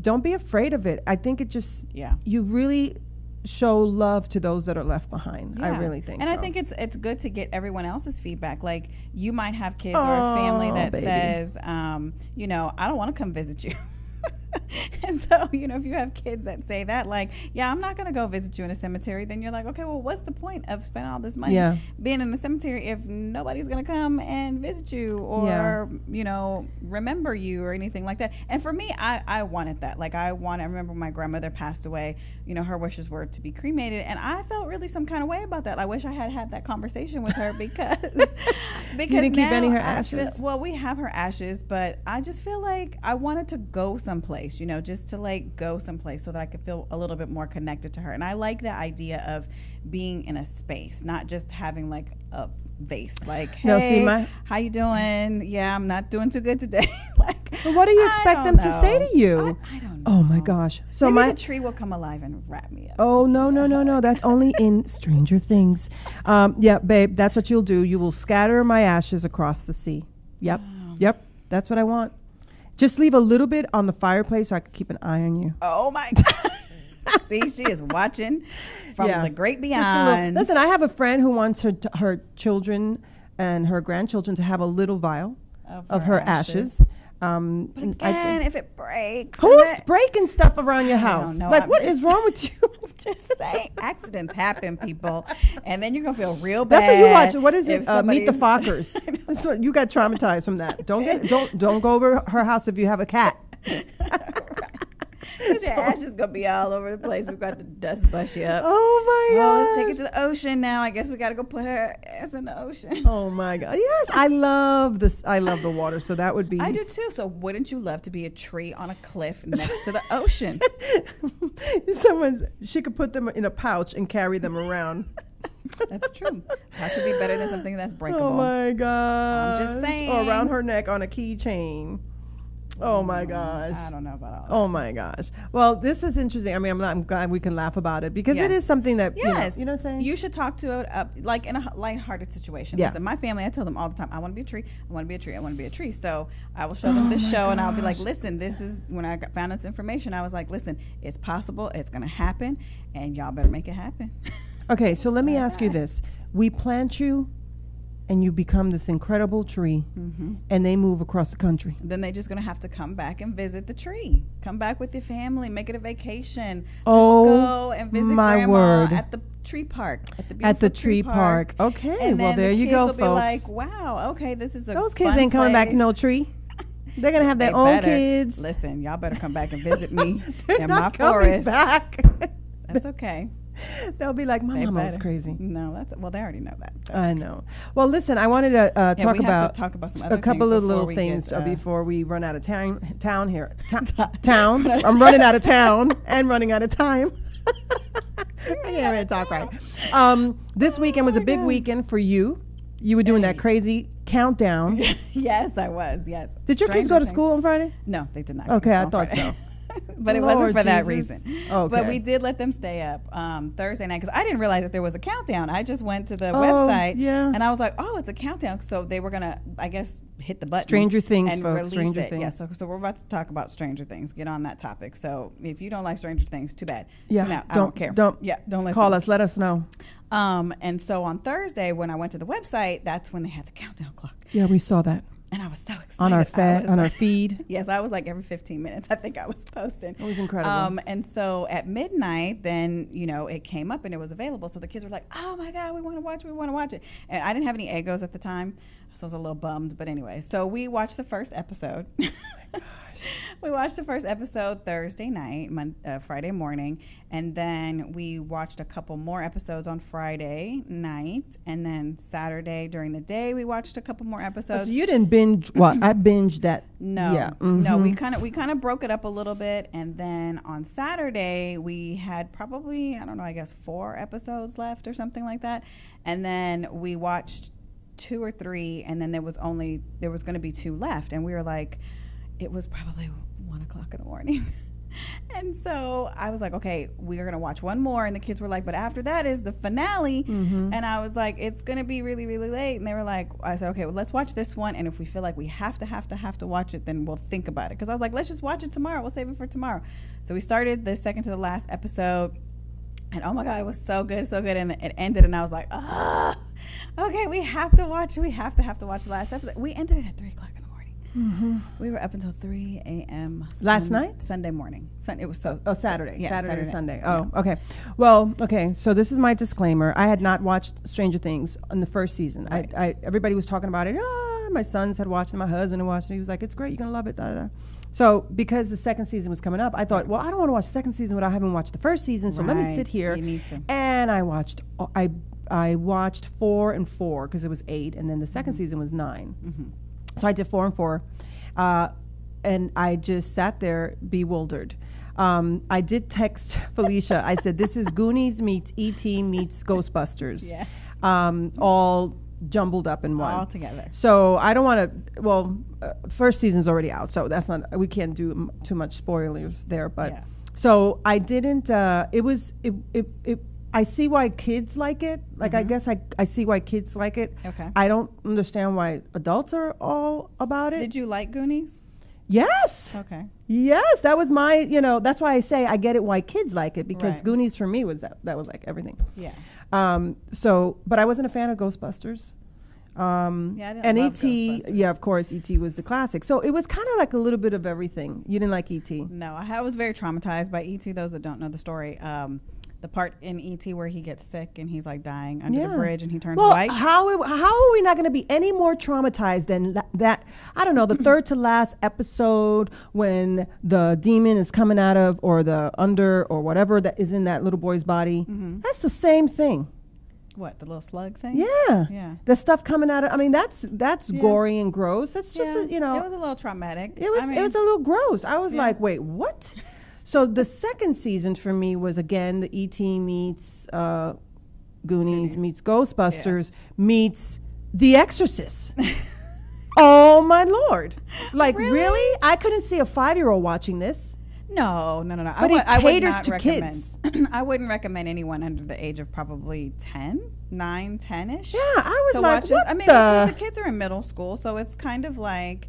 don't be afraid of it. I think it just, you really show love to those that are left behind. I really think and I think it's good to get everyone else's feedback. Like, you might have kids or a family that says, I don't want to come visit you. And so, if you have kids that say that, like, I'm not going to go visit you in a cemetery, then you're like, okay, well, what's the point of spending all this money being in a cemetery if nobody's going to come and visit you or, remember you or anything like that? And for me, I wanted that. Like, I remember when my grandmother passed away, her wishes were to be cremated. And I felt really some kind of way about that. I wish I had that conversation with her because you didn't keep any of her ashes? Well, we have her ashes, but I just feel like I wanted to go someplace, just to like go someplace so that I could feel a little bit more connected to her. And I like the idea of being in a space, not just having like a vase, like, hey, how you doing? Yeah, I'm not doing too good today. like, But what do you I expect don't them to say know. to you? I don't know. Oh my gosh. So Maybe the tree will come alive and wrap me up. Oh, no. That's only in Stranger Things. Yeah, babe, that's what you'll do. You will scatter my ashes across the sea. Yep. Yep. That's what I want. Just leave a little bit on the fireplace so I can keep an eye on you. Oh my God. See, she is watching from the great beyond. Listen, I have a friend who wants her children and her grandchildren to have a little vial of her ashes. But again, if it breaks. Who's breaking stuff around your house? know. Like, what is wrong with you? Just saying, accidents happen, people, and then you're gonna feel real bad. That's what you watch. What is it? Meet the somebody's- Fockers. That's what you got traumatized from that. Don't go over her house if you have a cat. Because your ashes gonna be all over the place. We've got to dust bust you up. Oh my Well, god! let's take it to the ocean now. I guess we got to go put her ass in the ocean. Oh my god! Yes, I love this. I love the water. So that would be. I do too. So wouldn't you love to be a tree on a cliff next to the ocean? She could put them in a pouch and carry them around. That's true. That should be better than something that's breakable. Oh my god! I'm just saying. Or around her neck on a keychain. Oh my gosh. I don't know about all that. Oh my gosh. Well, this is interesting. I mean, I'm glad we can laugh about it because Yes. it is something that, Yes. you know what I'm saying? You should talk to it like in a lighthearted situation. Yeah. Listen, my family, I tell them all the time, I want to be a tree. I want to be a tree. I want to be a tree. So I will show them this show and I'll be like, listen, this is when I found this information. I was like, listen, it's possible. It's going to happen and y'all better make it happen. Okay, so let me ask you this. We plant you and you become this incredible tree and they move across the country. Then they're just going to have to come back and visit the tree. Come back with your family. Make it a vacation. Oh, Let's go and visit my grandma word. at the tree park. At the tree park. Okay, And well, then there the you kids go, will be like, folks. wow, okay, this is a Those kids fun ain't coming back to place. no tree. They're going to have their They own better. kids. Listen, y'all better come back and visit me They're in my not coming forest. back. That's okay. They'll be like, my They mama was better. crazy. No, well, they already know that. I know. Well, listen, I wanted to Yeah, talk we have about to talk about some a other couple things of little before we things get, before we run out of town here. Town. I'm running out of town and running out of time. I can't even talk right. This weekend was a big weekend for you. You were doing that crazy countdown. Yes, I was. Yes. Did your kids Stranger go to Things. school on Friday? No, they did not. go to Okay, school I on thought Friday. so. But it Lord wasn't for that Jesus. reason. Okay. But we did let them stay up Thursday night because I didn't realize that there was a countdown. I just went to the Oh, website yeah. and I was like, oh, it's a countdown. So they were going to, I guess, hit the button. Stranger Things, and folks, release Stranger it. Things. Yeah, so we're about to talk about Stranger Things. Get on that topic. So if you don't like Stranger Things, too bad. Yeah, Tune out. I don't care. Don't listen. call us. Let us know. And so on Thursday, when I went to the website, that's when they had the countdown clock. Yeah, we saw that And I was so excited. on our I was on our like- feed. Yes, I was like every 15 minutes. I think I was posting. It was incredible. And so at midnight, then, it came up and it was available. So the kids were like, oh my God, we want to watch it. And I didn't have any Eggos at the time. So I was a little bummed. But anyway, so we watched the first episode. We watched the first episode Thursday night, Friday morning. And then we watched a couple more episodes on Friday night. And then Saturday during the day, we watched a couple more episodes. So you didn't binge. Well, I binged that. No, Yeah. no, we Mhm. kind of broke it up a little bit, and then on Saturday we had probably, I don't know, I guess 4 episodes left or something like that, and then we watched 2 or 3, and then there was going to be 2 left, and we were like, it was probably 1 o'clock in the morning. And so I was like, okay, we are going to watch one more. And the kids were like, but after that is the finale. Mm-hmm. And I was like, it's going to be really, really late. And they were like, I said, okay, well, let's watch this one. And if we feel like we have to watch it, then we'll think about it. Because I was like, let's just watch it tomorrow. We'll save it for tomorrow. So we started the second to the last episode. And oh my God, it was so good, so good. And it ended. And I was like, okay, we have to watch it. We have to watch the last episode. We ended it at 3 o'clock in the morning. Mm-hmm. We were up until 3 a.m. Last night? Sunday morning. It was so. Oh, Saturday. Yeah, Saturday to Sunday. Yeah. Oh, okay. Well, okay. So this is my disclaimer. I had not watched Stranger Things in the first season. Right. Everybody was talking about it. My sons had watched it. My husband had watched it. He was like, it's great. You're going to love it. Da, da, da. So because the second season was coming up, I thought, well, I don't want to watch the second season without having watched the first season. So let me sit here. You need to. And I watched 4 and 4 because it was 8. And then the second season was 9. Mm-hmm. So I did 4 and 4. And I just sat there bewildered. I did text Felicia. I said, this is Goonies meets E.T. meets Ghostbusters. Yeah. All jumbled up in one all together. So I don't want to. Well, first season's already out, so that's not. We can't do too much spoilers there. But Yeah. so I didn't. I see why kids like it. Like I guess I see why kids like it. Okay. I don't understand why adults are all about it. Did you like Goonies? Yes. Okay. Yes, that was my. That's why I say I get it why kids like it, because Right. Goonies for me was that was like everything. Yeah. But I wasn't a fan of Ghostbusters. Yeah, I didn't and love E.T., Ghostbusters. yeah, of course, E.T. was the classic. So it was kind of like a little bit of everything. You didn't like E.T.? No, I was very traumatized by E.T. Those that don't know the story, the part in E.T. where he gets sick and he's like dying under the bridge and he turns white. How are we not going to be any more traumatized than that? I don't know, the third to last episode when the demon is coming out of, or the under, or whatever that is in that little boy's body. That's the same thing. What, the little slug thing? Yeah. Yeah. The stuff coming out of, I mean, that's gory and gross. That's just, It was a little traumatic. It was a little gross. I was like, wait, what? So the second season for me was, again, the E.T. meets Goonies meets Ghostbusters meets The Exorcist. Oh, my Lord. Like, really? I couldn't see a 5-year-old watching this. No. But it I would caters not to recommend. kids. I wouldn't recommend anyone under the age of probably 9-10-ish. Yeah, I was to like, watch this. what I mean, the? because the kids are in middle school, so it's kind of like,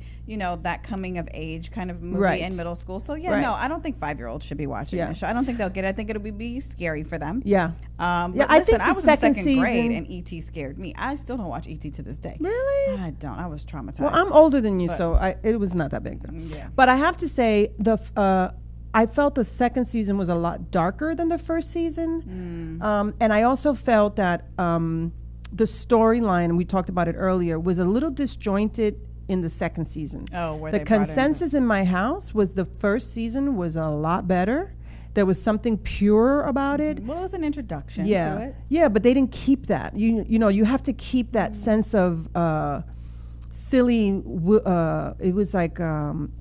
that coming of age kind of movie Right. in middle school. So yeah, Right. no, I don't think 5-year-olds should be watching Yeah. this show. I don't think they'll get it. I think it'll be scary for them. Yeah. But Yeah, I listen, think I the was second in second grade season- and E.T. scared me. I still don't watch E.T. to this day. Really? I don't. I was traumatized. Well, I'm older than you, But- so it was not that big. Yeah. But I have to say, I felt the second season was a lot darker than the first season. And I also felt that the storyline, and we talked about it earlier, was a little disjointed in the second season. Oh, where the they brought in consensus in my house was the first season was a lot better. There was something pure about it. Well, it was an introduction to Yeah, it. yeah, but they didn't keep that. You have to keep that sense of silly. It was like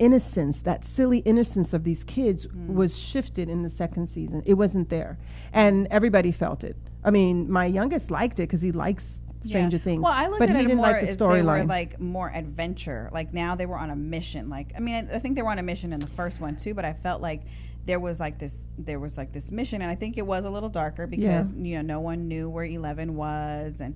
innocence. That silly innocence of these kids was shifted in the second season. It wasn't there, and everybody felt it. I mean, my youngest liked it because he likes Stranger Things. Well, I looked but at he it didn't more like the as they were storyline. like more adventure. Like now they were on a mission. Like I think they were on a mission in the first one too. But I felt like there was this mission, and I think it was a little darker because no one knew where 11 was, and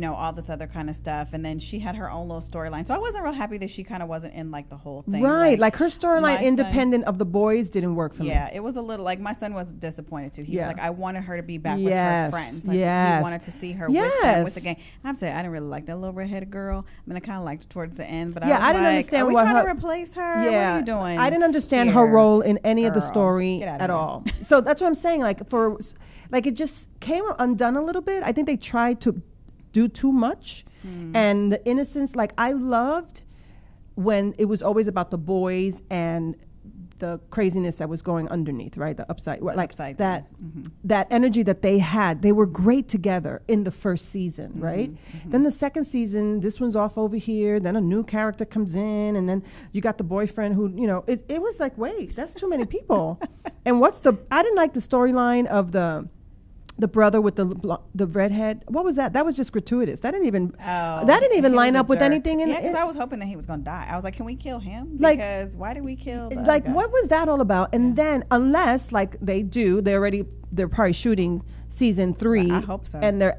all this other kind of stuff. And then she had her own little storyline. So I wasn't real happy that she kind of wasn't in like the whole thing. Right, like her my storyline, son- independent of the boys, didn't work for me. Yeah, it was a little like my son was disappointed too. He was Yeah. like, I wanted her to be back with Yes, her friends. Like, yes. he wanted to see her Yes. with the gang. I have to say, I didn't really like that little redheaded girl. I mean, I kind of liked her towards the end, but Yeah, I was I didn't like, understand are we what trying her- to replace her? Yeah, What are you doing? I didn't understand her here, role in any of the girl? story Get outta at here. all. So that's what I'm saying. Like it just came undone a little bit. I think they tried to do too much, and the innocence. Like I loved when it was always about the boys and the craziness that was going underneath, right? The upside, upside that down. that energy that they had. They were great together in the first season, right? Then the second season, this one's off over here. Then a new character comes in, and then you got the boyfriend who, it was like, wait, that's too many people. And I didn't like the storyline of the brother with the redhead. What was that? That was just gratuitous. That didn't even line up with anything. Yeah, because I was hoping that he was going to die. I was like, can we kill him? Like- Because why did we kill? The Like, other guy? what was that all about? And then, unless like they're probably shooting season 3. I hope so. And they're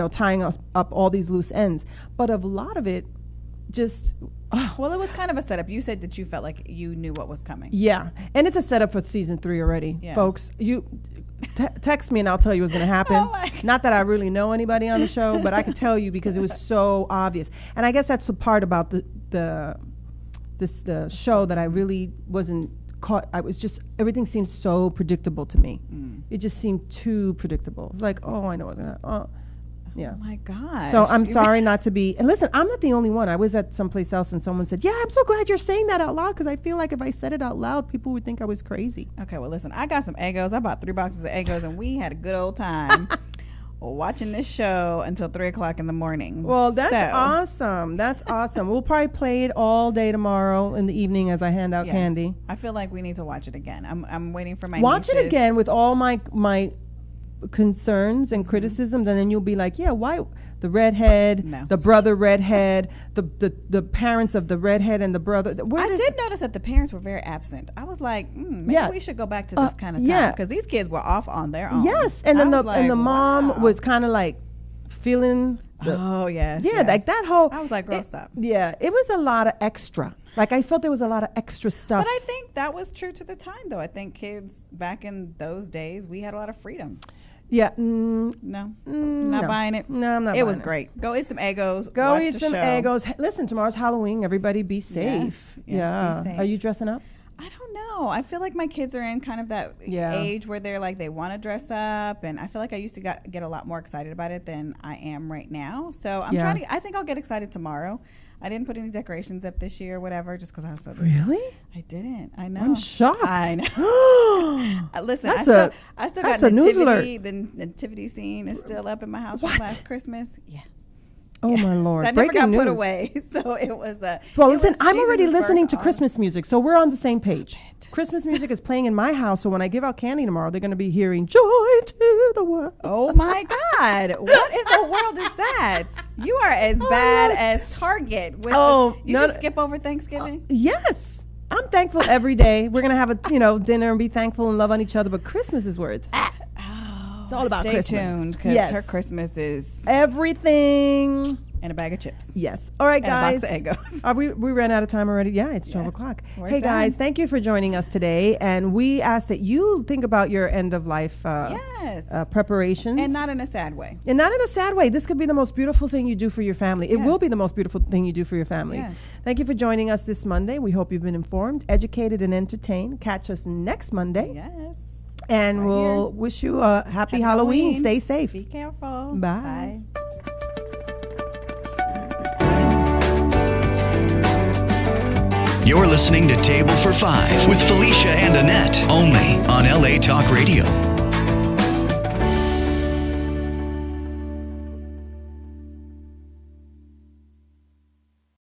tying us up all these loose ends. But a lot of it just. Well, it was kind of a setup. You said that you felt like you knew what was coming. Yeah, and it's a setup for season 3 already, Yeah. folks. You text me and I'll tell you what's going to happen. Oh my God. Not that I really know anybody on the show, but I can tell you because it was so obvious. And I guess that's the part about the show that I really wasn't caught. I was just, everything seemed so predictable to me. It just seemed too predictable. It's like, oh, I know what's going to. Yeah. Oh my gosh. So I'm sorry not to be. And listen, I'm not the only one. I was at someplace else and someone said, "Yeah, I'm so glad you're saying that out loud because I feel like if I said it out loud, people would think I was crazy." Okay, well, listen, I got some Eggos. I bought 3 boxes of Eggos, and we had a good old time watching this show until 3 o'clock in the morning. Well, that's So, awesome. That's awesome. We'll probably play it all day tomorrow in the evening as I hand out yes. candy. I feel like we need to watch it again. I'm waiting for my Watch it nieces. again with all my concerns and criticism, then you'll be like, yeah, why the redhead, No. the brother redhead, the parents of the redhead and the brother. I did notice that the parents were very absent. I was like, maybe Yeah. we should go back to this kind of time yeah. because these kids were off on their own. Yes, and then I the was like, and the mom wow. was kind of like feeling. Oh yes. Yeah, like that whole. I was like, girl, stop. Yeah, it was a lot of extra. Like I felt there was a lot of extra stuff. But I think that was true to the time, though. I think kids back in those days, we had a lot of freedom. Yeah. No, not no. buying it. No, I'm not. It buying was great. Go eat some Eggos. Go watch eat the some show. Eggos. Listen, tomorrow's Halloween. Everybody be safe. Yes, yeah. be safe. Are you dressing up? I don't know. I feel like my kids are in kind of that Yeah. age where they're like they want to dress up, and I feel like I used to get a lot more excited about it than I am right now. So I'm Yeah. trying to. I think I'll get excited tomorrow. I didn't put any decorations up this year, or whatever, just because I was so busy. Really? I didn't. I know. I'm shocked. I know. Listen, That's I still that's got a news nativity. The nativity scene is still up in my house What? from last Christmas. Yeah. Oh my Lord! That never Breaking got put news. away. So it was a. Well, it listen, was I'm already Jesus' listening birth to on- Christmas music, so we're on the same page. Stop it. Christmas music is playing in my house, so when I give out candy tomorrow, they're going to be hearing "Joy to the World." Oh my God! What in the world is that? You are as bad as Target. With you no, just skip over Thanksgiving. Yes, I'm thankful every day. We're going to have a dinner and be thankful and love on each other. But Christmas is where it's at. Oh, It's all about stay Christmas. tuned because Yes. her Christmas is Everything. and a bag of chips. Yes. All right, And guys. a box of Eggos. Are we ran out of time already? Yeah, it's 12 Yes. o'clock. We're Hey, guys, done. thank you for joining us today. And we ask that you think about your end of life Yes. preparations. And not in a sad way. And not in a sad way. This could be the most beautiful thing you do for your family. It Yes. will be the most beautiful thing you do for your family. Yes. Thank you for joining us this Monday. We hope you've been informed, educated, and entertained. Catch us next Monday. Yes. And Right we'll here. wish you a happy Halloween. Stay safe. Be careful. Bye. You're listening to Table for Five with Felicia and Annette, only on LA Talk Radio.